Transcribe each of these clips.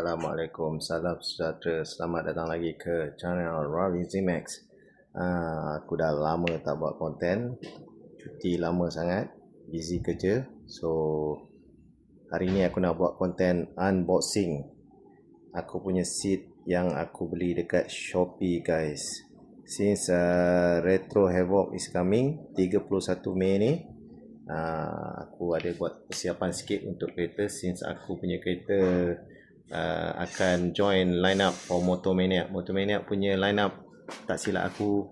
Assalamualaikum, salam sejahtera. Selamat datang lagi ke channel Ravi Zimax. Aku dah lama tak buat konten, cuti lama sangat, busy kerja. So hari ni aku nak buat konten unboxing aku punya seat yang aku beli dekat Shopee, guys. Since Retro Havoc is coming 31 Mei ni, aku ada buat persiapan sikit untuk kereta, since aku punya kereta akan join line up for Motomaniac. Motomaniac punya line up, tak silap aku,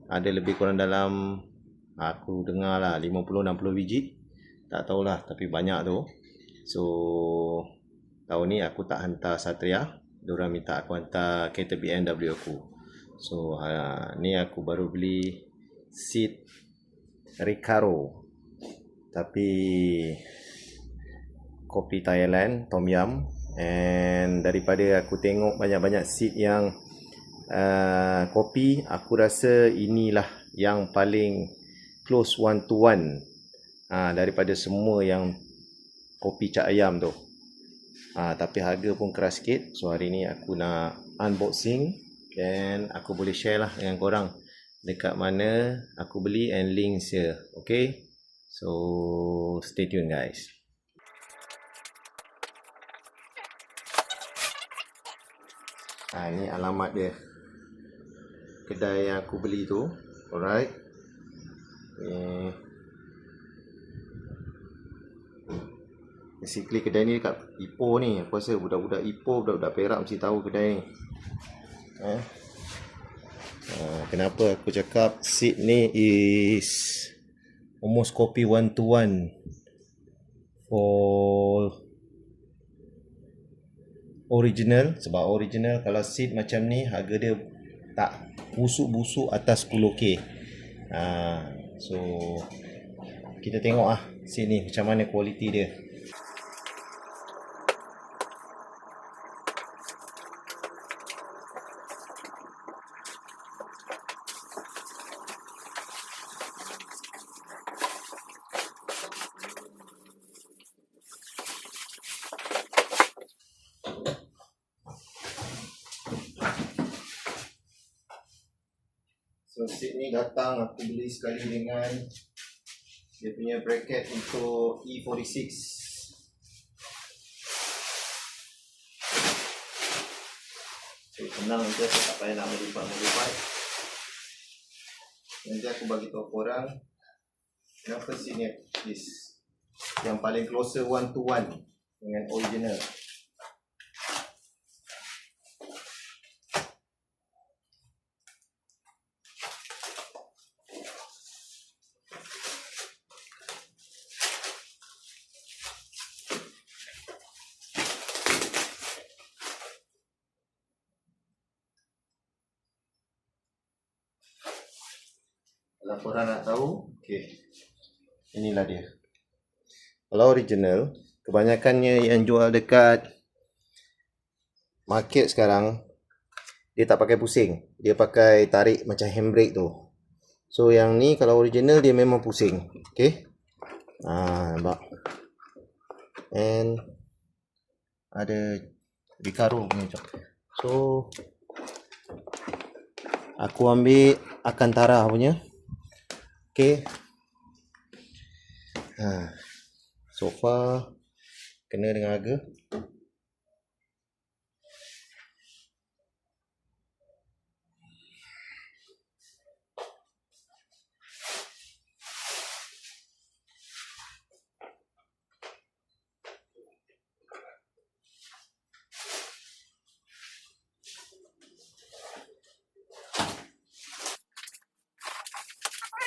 ada lebih kurang dalam, aku dengar lah 50-60 biji, tak tahulah, tapi banyak tu. So tahun ni aku tak hantar Satria, diorang minta aku hantar kereta BMW aku. So ni aku baru beli seat Recaro, tapi kopi Thailand Tom Yum. And daripada aku tengok banyak-banyak seat yang kopi, aku rasa inilah yang paling close one to one daripada semua yang kopi cak ayam tu. Tapi harga pun keras sikit. So hari ni aku nak unboxing, dan aku boleh share lah dengan korang dekat mana aku beli and links here. Okay, so stay tune, guys. Ini alamat dia, kedai yang aku beli tu. Alright, basically kedai ni dekat Ipoh ni. Aku rasa budak-budak Ipoh, budak-budak Perak mesti tahu kedai ni. Kenapa aku cakap seat ni is almost copy one to one for original. Sebab original kalau seat macam ni harga dia tak busuk-busuk atas 10k. So kita tengok seat ni macam mana kualiti dia. So seat ni datang, aku beli sekali dengan dia punya bracket untuk E46. Okay, senang je, aku tak payah nak melipat. Nanti aku bagi tahu korang kenapa seat ni is yang paling closer one to one dengan original. Kalau korang nak tahu, inilah dia. Kalau original, kebanyakannya yang jual dekat market sekarang, dia tak pakai pusing, dia pakai tarik macam handbrake tu. So yang ni kalau original dia memang pusing. Nampak. And ada Recaro punya. So aku ambil Alcantara punya. So far kena dengan harga.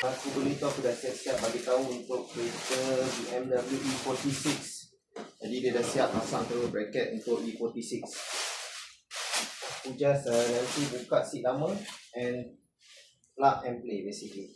Aku beli tu, aku dah siap-siap bagi tahu untuk kereta BMW E46. Jadi dia dah siap pasang terus bracket untuk E46. Aku just nanti buka seat lama and plug and play basically.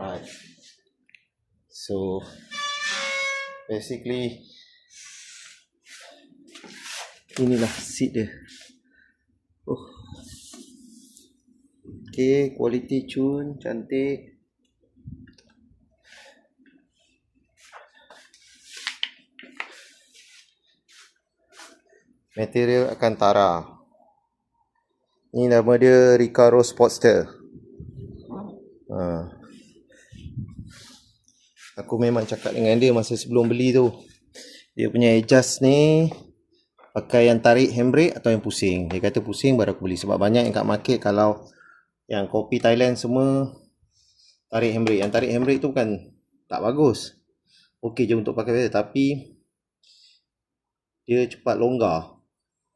Alright. So basically inilah seat dia. Okay, quality cun, cantik. Material Alcantara. Ni nama dia Recaro Sportster. Aku memang cakap dengan dia masa sebelum beli tu, dia punya adjust ni pakai yang tarik handbrake atau yang pusing. Dia kata pusing baru aku beli, sebab banyak yang kat market kalau yang kopi Thailand semua tarik handbrake. Yang tarik handbrake tu kan tak bagus, okey je untuk pakai biasa, tapi dia cepat longgar.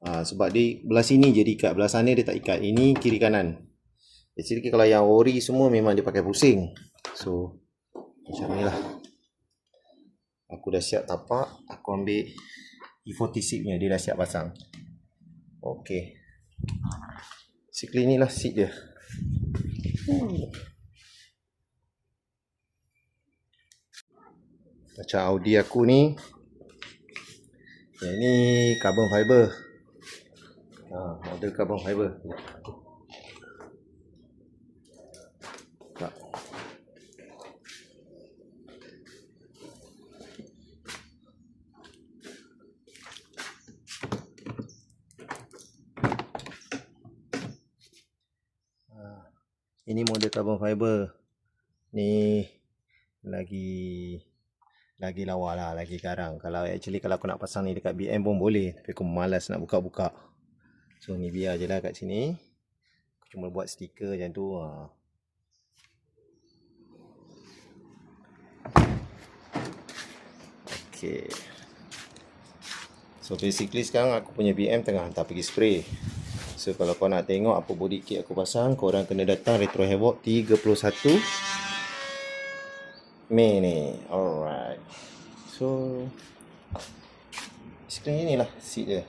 Sebab dia belah sini je dia ikat, belah sana dia tak ikat. Ini kiri kanan. Jadi kalau yang ori semua memang dia pakai pusing. So macam ni lah. Aku dah siap tapak. Aku ambil E40 seat nya, dia dah siap pasang. Okay, basically ni lah seat dia. Macam Audi aku ni, yang ni carbon fiber. Model carbon fiber. Ini model carbon fiber. Ni lagi lawa lah, lagi garang. Kalau aku nak pasang ni dekat BM pun boleh, tapi aku malas nak buka-buka. So ni biar je lah kat sini. Aku cuma buat stiker macam tu. Okay. So basically sekarang aku punya BM tengah hantar pergi spray. So kalau kau nak tengok apa body kit aku pasang, korang kena datang Retro Havoc 31 Mei ni. Alright. So basically inilah seat dia.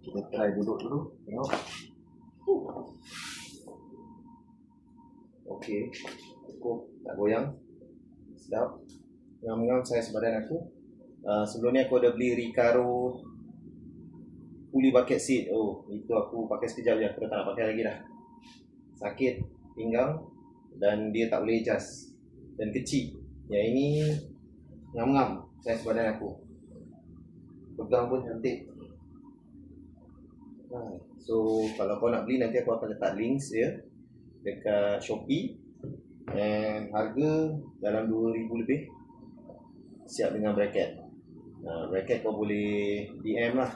Kita try duduk dulu, tengok. Okey, cukup, tak goyang. Sedap. Ngam-ngam saiz badan aku. Sebelum ni aku ada beli Recaro fully bucket seat. Itu aku pakai sekejap je, aku dah tak nak pakai lagi dah. Sakit pinggang dan dia tak boleh adjust dan kecil. Yang ini ngam-ngam saiz badan aku. Pegang pun cantik. So kalau kau nak beli, nanti aku akan letak links dia dekat Shopee. And harga dalam 2,000 lebih. Siap dengan bracket. Bracket kau boleh DM lah.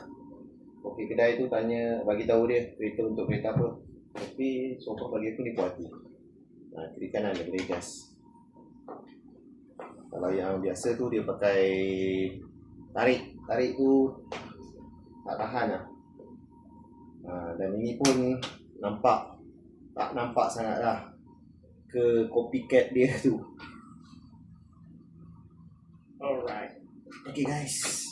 Okey, kedai tu tanya, bagi tahu dia kereta untuk kereta apa. Tapi so far bagi aku ni puas hati. Kiri kanan dia boleh adjust. Kalau yang biasa tu dia pakai tarik tu tak tahan lah. Dan ini pun tak nampak sangat lah ke copycat dia tu. Alright. Okay guys,